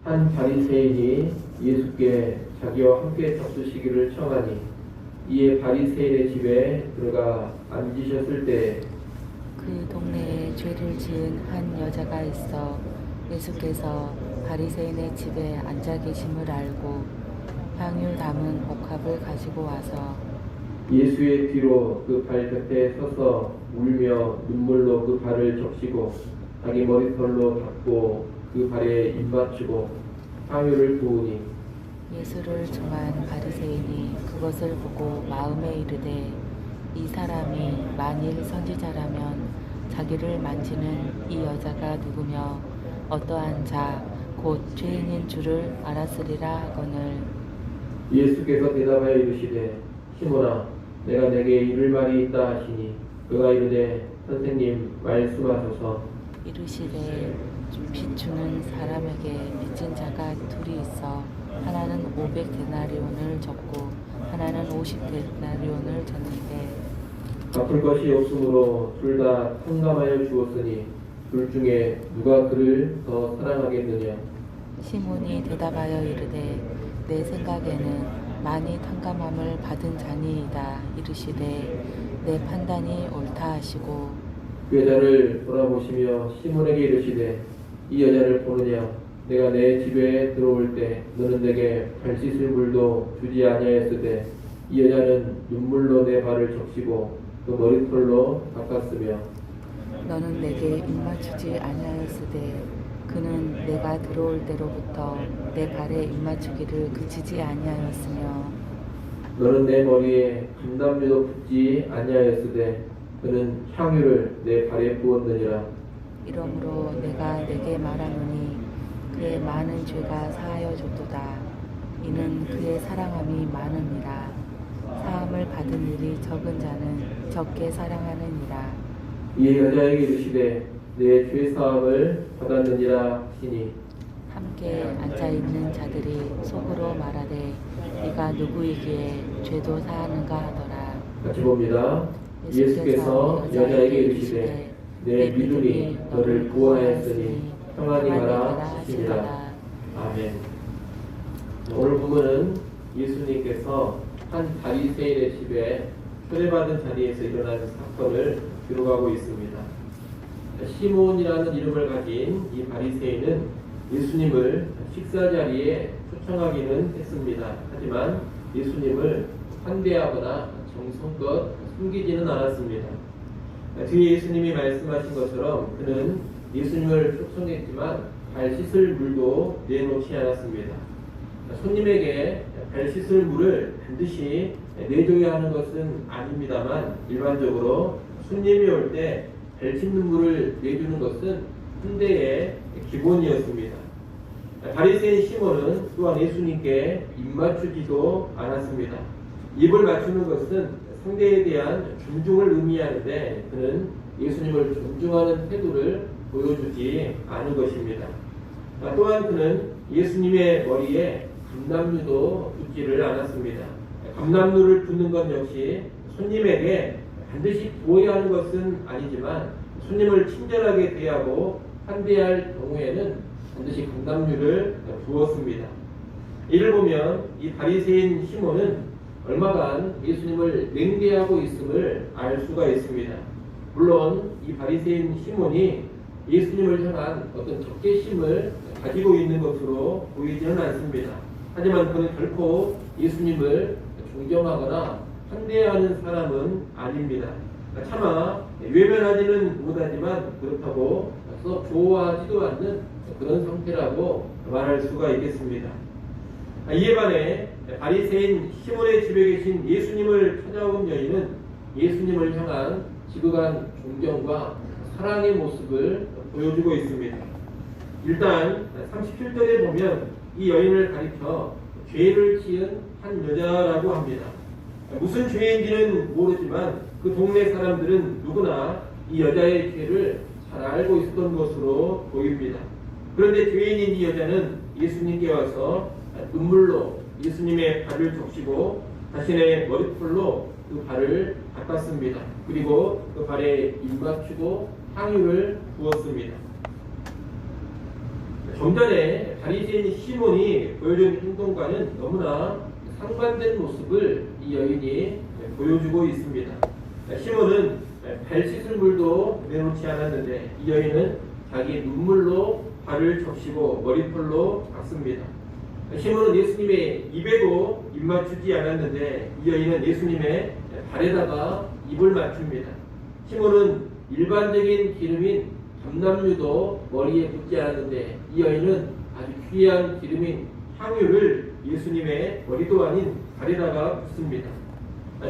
한 바리새인이 예수께 자기와 함께 잡수시기를 청하니 이에 바리새인의 집에 들어가 앉으셨을 때 그 동네에 죄를 지은 한 여자가 있어 예수께서 바리새인의 집에 앉아 계심을 알고 향유 담은 옥합을 가지고 와서 예수의 뒤로 그 발 곁에 서서 울며 눈물로 그 발을 적시고 자기 머리털로 닦고 그 발에 입 맞추고 향유를 부으니 예수를 청한 바리새인이 그것을 보고 마음에 이르되 이 사람이 만일 선지자라면 자기를 만지는 이 여자가 누구며 어떠한 자 곧 죄인인 줄을 알았으리라 하거늘. 예수께서 대답하여 이르시되 시몬아 내가 내게 이를 말이 있다 하시니 그가 이르되 선생님 말씀하소서. 이르시되 비추는 사람에게 빚진 자가 둘이 있어 하나는 500데나리온을 졌고 하나는 50데나리온을 졌는데 갚을 것이 없으므로 둘 다 탕감하여 주었으니 둘 중에 누가 그를 더 사랑하겠느냐. 시몬이 대답하여 이르되 내 생각에는 많이 탕감함을 받은 자니이다. 이르시되 내 판단이 옳다 하시고 그 여자를 돌아보시며 시몬에게 이르시되 이 여자를 보느냐. 내가 내 집에 들어올 때 너는 내게 발 씻을 물도 주지 아니하였으되 이 여자는 눈물로 내 발을 적시고 그 머리털로 닦았으며 너는 내게 입맞추지 아니하였으되 그는 내가 들어올 때로부터 내 발에 입맞추기를 그치지 아니하였으며 너는 내 머리에 감담류도 붓지 아니하였으되 그는 향유를 내 발에 부었느니라. 이러므로 내가 내게 말하노니 그의 많은 죄가 사하여 줬도다. 이는 그의 사랑함이 많음이라. 사함을 받은 일이 적은 자는 적게 사랑하느니라. 이 여자에게 이르시되 내 죄 사함을 받았느니라 하시니 함께 앉아있는 자들이 속으로 말하되 네가 누구이기에 죄도 사하는가 하더라. 같이 봅니다. 예수께서 여자에게 이르시되 내 믿음이 너를 구원하였으니 평안히 가라 하시니라. 아멘. 오늘 보면은 예수님께서 한 바리새인의 집에 초대받은 자리에서 일어난 사건을 기록하고 있습니다. 시몬이라는 이름을 가진 이 바리새인은 예수님을 식사 자리에 초청하기는 했습니다. 하지만 예수님을 환대하거나 정성껏 숨기지는 않았습니다. 뒤에 예수님이 말씀하신 것처럼 그는 예수님을 초청했지만 발 씻을 물도 내놓지 않았습니다. 손님에게 발 씻을 물을 반드시 내줘야 하는 것은 아닙니다만 일반적으로 손님이 올 때 발 씻는 물을 내주는 것은 hun대의 기본이었습니다. 바리새인 시몬은 또한 예수님께 입 맞추지도 않았습니다. 입을 맞추는 것은 상대에 대한 존중을 의미하는데 그는 예수님을 존중하는 태도를 보여주지 않은 것입니다. 또한 그는 예수님의 머리에 감람류도 붓지를 않았습니다. 감람류를 붓는 것 역시 손님에게 반드시 부어야 하는 것은 아니지만 손님을 친절하게 대하고 환대할 경우에는 반드시 감람류를 부었습니다. 이를 보면 이 바리새인 시몬은 얼마간 예수님을 냉대하고 있음을 알 수가 있습니다. 물론 이 바리새인 시몬이 예수님을 향한 어떤 적개심을 가지고 있는 것으로 보이지는 않습니다. 하지만 그는 결코 예수님을 존경하거나 환대하는 사람은 아닙니다. 차마 외면하지는 못하지만 그렇다고 썩 좋아하지도 않는 그런 상태라고 말할 수가 있겠습니다. 이에 반해 바리새인 시몬의 집에 계신 예수님을 찾아온 여인은 예수님을 향한 지극한 존경과 사랑의 모습을 보여주고 있습니다. 일단 37절에 보면 이 여인을 가리켜 죄를 지은 한 여자라고 합니다. 무슨 죄인지는 모르지만 그 동네 사람들은 누구나 이 여자의 죄를 잘 알고 있었던 것으로 보입니다. 그런데 죄인인 이 여자는 예수님께 와서 눈물로 예수님의 발을 적시고 자신의 머리털로 그 발을 닦았습니다. 그리고 그 발에 입 맞추고 향유를 부었습니다. 좀 전에 바리새인 시몬이 보여준 행동과는 너무나 상반된 모습을 이 여인이 보여주고 있습니다. 시몬은 발 씻을 물도 내놓지 않았는데 이 여인은 자기 눈물로 발을 적시고 머리털로 닦습니다. 시몬은 예수님의 입에도 입 맞추지 않았는데 이 여인은 예수님의 발에다가 입을 맞춥니다. 시몬은 일반적인 기름인 감람유도 머리에 붓지 않았는데 이 여인은 아주 귀한 기름인 향유를 예수님의 머리도 아닌 발에다가 붓습니다.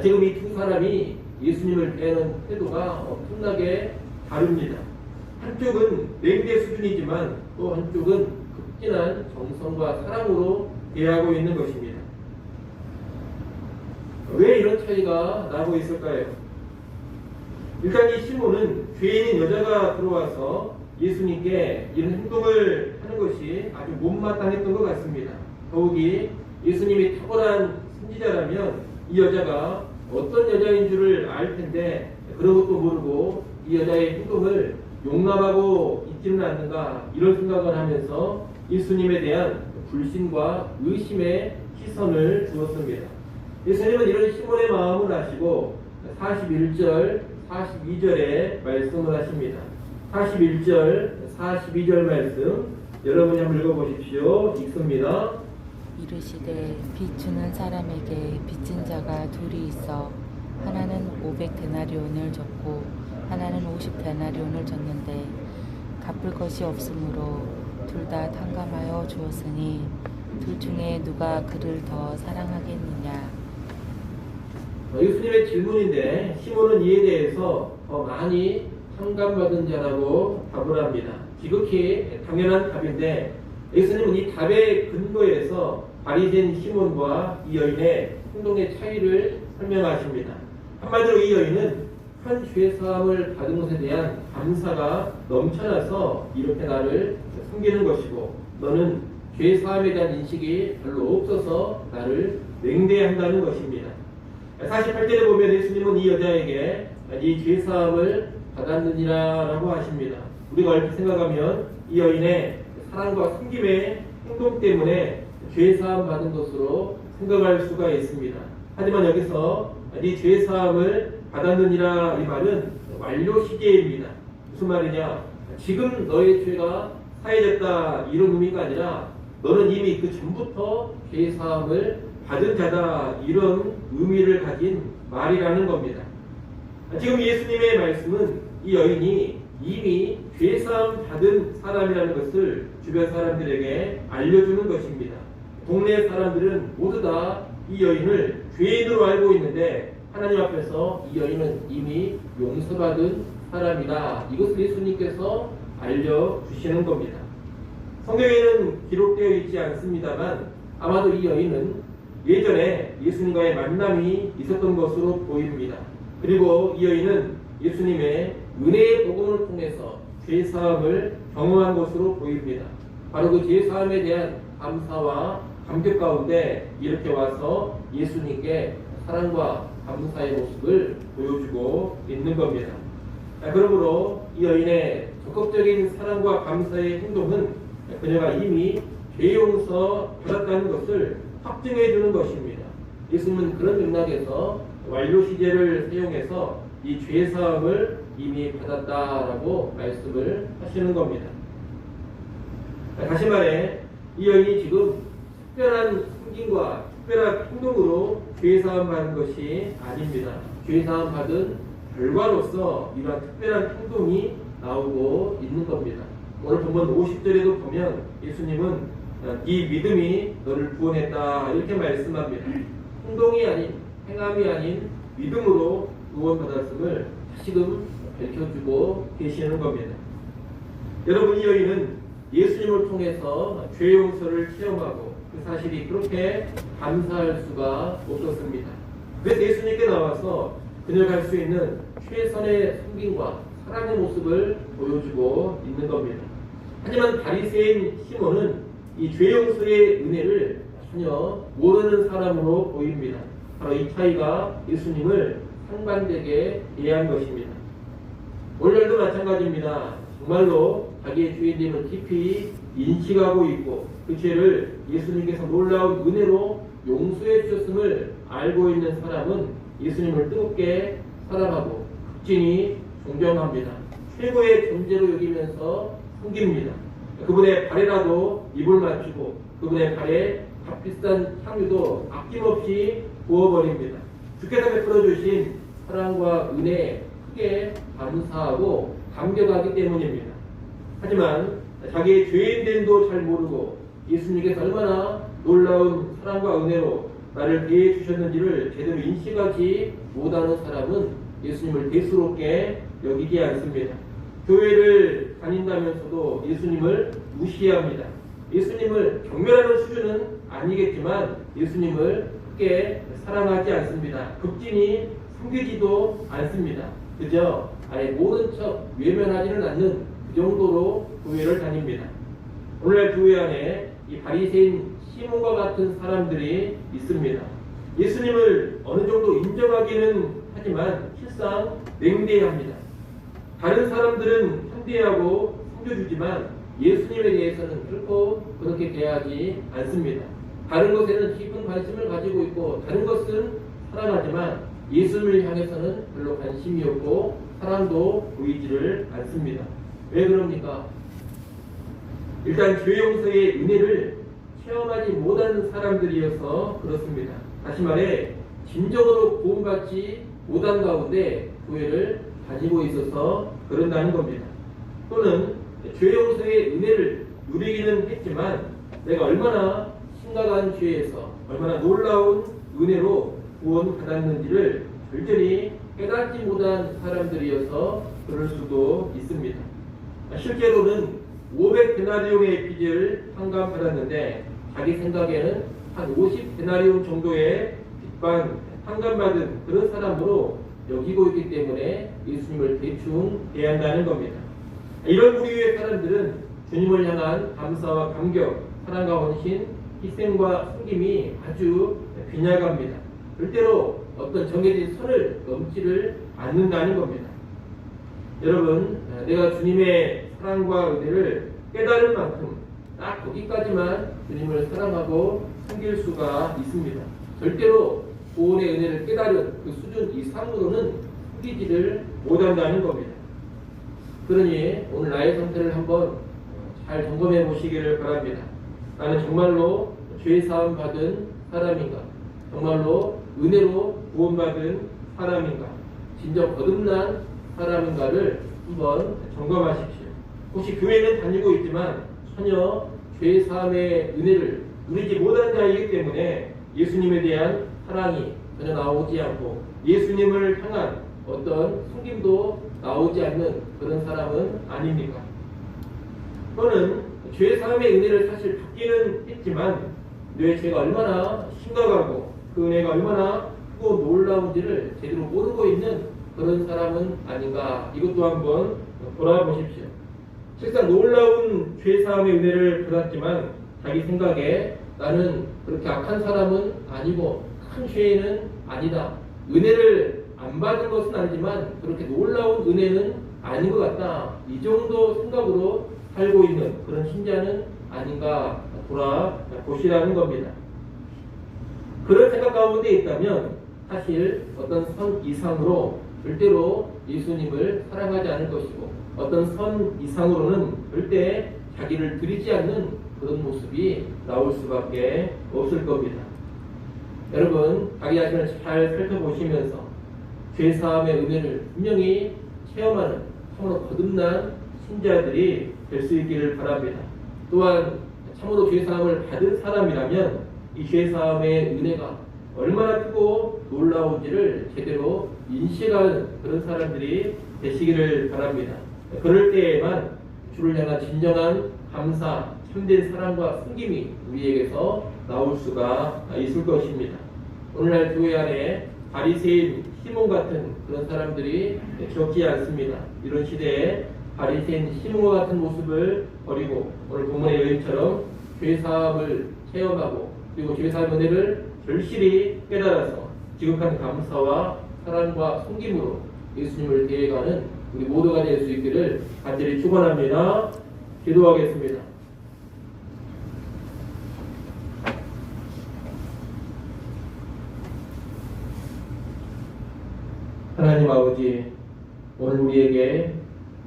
지금 이 두 사람이 예수님을 대하는 태도가 엄청나게 다릅니다. 한쪽은 냉대 수준이지만 또 한쪽은 극진한 정성과 사랑으로 대하고 있는 것입니다. 왜 이런 차이가 나고 있을까요? 일단 이 시몬은 죄인인 여자가 들어와서 예수님께 이런 행동을 하는 것이 아주 못마땅했던 것 같습니다. 더욱이 예수님이 탁월한 선지자라면 이 여자가 어떤 여자인 줄을 알 텐데 그런 것도 모르고 이 여자의 행동을 용납하고 있지는 않는가 이런 생각을 하면서 예수님에 대한 불신과 의심의 시선을 주었습니다. 예수님은 이런 시몬의 마음을 아시고 41절, 42절에 말씀을 하십니다. 41절, 42절 말씀 여러분이 한번 읽어보십시오. 읽습니다. 이르시되 빚 주는 사람에게 빚진 자가 둘이 있어 하나는 500데나리온을 줬고 하나는 50데나리온을 줬는데 갚을 것이 없으므로 둘 다 탕감하여 주었으니 둘 중에 누가 그를 더 사랑하겠느냐. 예수님의 질문인데 시몬은 이에 대해서 더 많이 탕감받은 자라고 답을 합니다. 지극히 당연한 답인데 예수님은 이 답의 근거에서 바리새인 시몬과 이 여인의 행동의 차이를 설명하십니다. 한마디로 이 여인은 큰 죄사함을 받은 것에 대한 감사가 넘쳐나서 이렇게 나를 숨기는 것이고 너는 죄사함에 대한 인식이 별로 없어서 나를 냉대한다는 것입니다. 48절에 보면 예수님은 이 여자에게 이 죄사함을 받았느니라 라고 하십니다. 우리가 얼핏 생각하면 이 여인의 사랑과 숨김의 행동 때문에 죄사함 받은 것으로 생각할 수가 있습니다. 하지만 여기서 이 죄사함을 받았느니라 이 말은 완료 시제입니다. 무슨 말이냐? 지금 너의 죄가 사해졌다 이런 의미가 아니라 너는 이미 그 전부터 죄사함을 받은 자다 이런 의미를 가진 말이라는 겁니다. 지금 예수님의 말씀은 이 여인이 이미 죄사함 받은 사람이라는 것을 주변 사람들에게 알려주는 것입니다. 동네 사람들은 모두 다 이 여인을 죄인으로 알고 있는데 하나님 앞에서 이 여인은 이미 용서받은 사람이다. 이것을 예수님께서 알려주시는 겁니다. 성경에는 기록되어 있지 않습니다만 아마도 이 여인은 예전에 예수님과의 만남이 있었던 것으로 보입니다. 그리고 이 여인은 예수님의 은혜의 복음을 통해서 죄사함을 경험한 것으로 보입니다. 바로 그 죄사함에 대한 감사와 감격 가운데 이렇게 와서 예수님께 사랑과 감사의 모습을 보여주고 있는 겁니다. 그러므로 이 여인의 적극적인 사랑과 감사의 행동은 그녀가 이미 죄 용서 받았다는 것을 확증해 주는 것입니다. 예수님은 그런 맥락에서 완료 시제를 사용해서 이 죄사함을 이미 받았다라고 말씀을 하시는 겁니다. 다시 말해 이 여인이 지금 특별한 숨김과 특별한 행동으로 죄사함 받은 것이 아닙니다. 죄사함 받은 결과로서 이러한 특별한 행동이 나오고 있는 겁니다. 오늘 본문 50절에도 보면 예수님은 이 믿음이 너를 구원했다 이렇게 말씀합니다. 행동이 아닌 행함이 아닌 믿음으로 구원받았음을 다시금 밝혀주고 계시는 겁니다. 여러분 이 여인은 예수님을 통해서 죄 용서를 체험하고 그 사실이 그렇게 감사할 수가 없었습니다. 그래서 예수님께 나와서 그녀가 할 수 있는 최선의 섬김과 사랑의 모습을 보여주고 있는 겁니다. 하지만 바리새인 시몬은 이 죄 용서의 은혜를 전혀 모르는 사람으로 보입니다. 바로 이 차이가 예수님을 상반되게 이해한 것입니다. 오늘도 마찬가지입니다. 정말로 자기의 주인됨을 깊이 인식하고 있고 그 죄를 예수님께서 놀라운 은혜로 용서해 주셨음을 알고 있는 사람은 예수님을 뜨겁게 사랑하고 극진히 존경합니다. 최고의 존재로 여기면서 섬깁니다. 그분의 발에라도 입을 맞추고 그분의 발에 값비싼 향유도 아낌없이 부어버립니다. 주께서 베풀어 주신 사랑과 은혜에 크게 감사하고 감격하기 때문입니다. 하지만 자기의 죄인됨도 잘 모르고 예수님께서 얼마나 놀라운 사랑과 은혜로 나를 대해 주셨는지를 제대로 인식하지 못하는 사람은 예수님을 대수롭게 여기지 않습니다. 교회를 다닌다면서도 예수님을 무시합니다. 예수님을 경멸하는 수준은 아니겠지만 예수님을 크게 사랑하지 않습니다. 극진히 섬기지도 않습니다. 그저 아예 모른 척 외면하지는 않는 그 정도로 교회를 다닙니다. 오늘날 교회 안에 이 바리새인 시몬과 같은 사람들이 있습니다. 예수님을 어느 정도 인정하기는 하지만 실상 냉대합니다. 다른 사람들은 현대하고 섬겨주지만 예수님에 대해서는 결코 그렇게 대하지 않습니다. 다른 것에는 깊은 관심을 가지고 있고 다른 것은 사랑하지만 예수님을 향해서는 별로 관심이 없고 사랑도 보이지를 않습니다. 왜 그럽니까? 일단 죄 용서의 은혜를 체험하지 못하는 사람들이어서 그렇습니다. 다시 말해 진정으로 구원받지 못한 가운데 교회를 다니고 있어서 그런다는 겁니다. 또는 죄 용서의 은혜를 누리기는 했지만 내가 얼마나 심각한 죄에서 얼마나 놀라운 은혜로 구원받았는지를 절전히 깨닫지 못한 사람들이어서 그럴 수도 있습니다. 실제로는 500데나리온의 빚을 환감받았는데 자기 생각에는 한 50데나리온 정도의 빚만 환감받은 그런 사람으로 여기고 있기 때문에 예수님을 대충 대한다는 겁니다. 이런 부류의 사람들은 주님을 향한 감사와 감격, 사랑과 헌신, 희생과 섬김이 아주 빈약합니다. 절대로 어떤 정해진 선을 넘지를 않는다는 겁니다. 여러분, 내가 주님의 사랑과 은혜를 깨달을 만큼 딱 거기까지만 주님을 사랑하고 섬길 수가 있습니다. 절대로 구원의 은혜를 깨달은 그 수준 이상으로는 섬기지를 못한다는 겁니다. 그러니 오늘 나의 상태를 한번 잘 점검해 보시기를 바랍니다. 나는 정말로 죄 사함 받은 사람인가? 정말로 은혜로 구원받은 사람인가? 진정 거듭난 사람인가를 한번 점검하십시오. 혹시 교회는 다니고 있지만 전혀 죄 사함의 은혜를 누리지 못한 자이기 때문에 예수님에 대한 사랑이 전혀 나오지 않고 예수님을 향한 어떤 섬김도 나오지 않는 그런 사람은 아닙니까? 또는 죄 사함의 은혜를 사실 받기는 했지만 내 죄가 얼마나 심각하고 그 은혜가 얼마나 크고 놀라운지를 제대로 모르고 있는 그런 사람은 아닌가? 이것도 한번 돌아보십시오. 실상 놀라운 죄 사함의 은혜를 받았지만 자기 생각에 나는 그렇게 악한 사람은 아니고 큰 죄인은 아니다. 은혜를 안 받은 것은 아니지만 그렇게 놀라운 은혜는 아닌 것 같다. 이 정도 생각으로 살고 있는 그런 신자는 아닌가 돌아보시라는 겁니다. 그런 생각 가운데 있다면 사실 어떤 선 이상으로 절대로 예수님을 사랑하지 않을 것이고 어떤 선 이상으로는 절대 자기를 드리지 않는 그런 모습이 나올 수밖에 없을 겁니다. 여러분, 자기 자신을 잘 살펴보시면서 죄사함의 은혜를 분명히 체험하는 참으로 거듭난 신자들이 될 수 있기를 바랍니다. 또한 참으로 죄사함을 받은 사람이라면 이 죄사함의 은혜가 얼마나 크고 놀라운지를 제대로 인식하는 그런 사람들이 되시기를 바랍니다. 그럴 때에만 주를 향한 진정한 감사, 참된 사랑과 섬김이 우리에게서 나올 수가 있을 것입니다. 오늘날 교회 안에 바리새인 시몬 같은 그런 사람들이 적지 않습니다. 이런 시대에 바리새인 시몬과 같은 모습을 버리고 오늘 본문의 여인처럼 죄사함을 체험하고 그리고 죄사함 은혜를 절실히 깨달아서 지극한 감사와 사랑과 섬김으로 예수님을 대해가는 우리 모두가 될 수 있기를 간절히 축원합니다. 기도하겠습니다. 하나님 아버지, 오늘 우리에게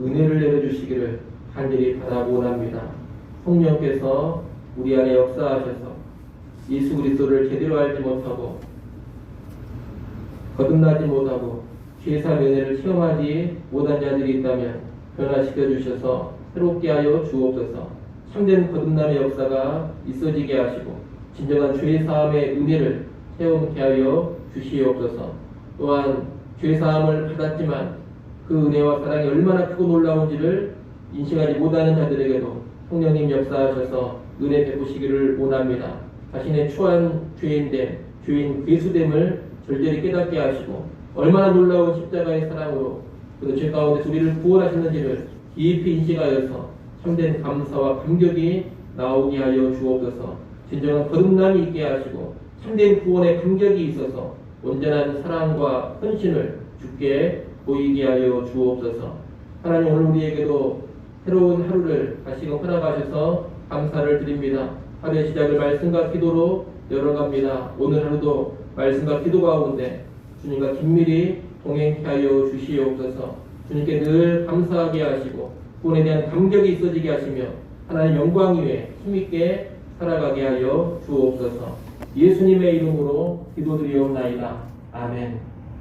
은혜를 내려주시기를 간절히 바라고원합니다. 성령께서 우리 안에 역사하셔서 예수 그리스도를 제대로 알지 못하고 거듭나지 못하고 죄사함의 은혜를 체험하지 못한 자들이 있다면 변화시켜 주셔서 새롭게 하여 주옵소서. 참된 거듭남의 역사가 있어지게 하시고 진정한 죄사함의 은혜를 체험케 하여 주시옵소서. 또한 죄사함을 받았지만 그 은혜와 사랑이 얼마나 크고 놀라운지를 인식하지 못하는 자들에게도 성령님 역사하셔서 은혜 베푸시기를 원합니다. 자신의 초한 죄인됨, 죄인 괴수됨을 절절히 깨닫게 하시고 얼마나 놀라운 십자가의 사랑으로 그 죄 가운데 우리를 구원하셨는지를 깊이 인식하여서 참된 감사와 감격이 나오게 하여 주옵소서. 진정한 거듭남이 있게 하시고 참된 구원의 감격이 있어서 온전한 사랑과 헌신을 주께 보이게 하여 주옵소서. 하나님, 오늘 우리에게도 새로운 하루를 다시금 허락하셔서 감사를 드립니다. 하루의 시작을 말씀과 기도로 열어갑니다. 오늘 하루도 말씀과 기도 가운데 주님과 긴밀히 동행케 하여 주시옵소서. 주님께 늘 감사하게 하시고 구원에 대한 감격이 있어지게 하시며 하나님 영광 위에 힘있게 살아가게 하여 주옵소서. 예수님의 이름으로 기도드리옵나이다. 아멘.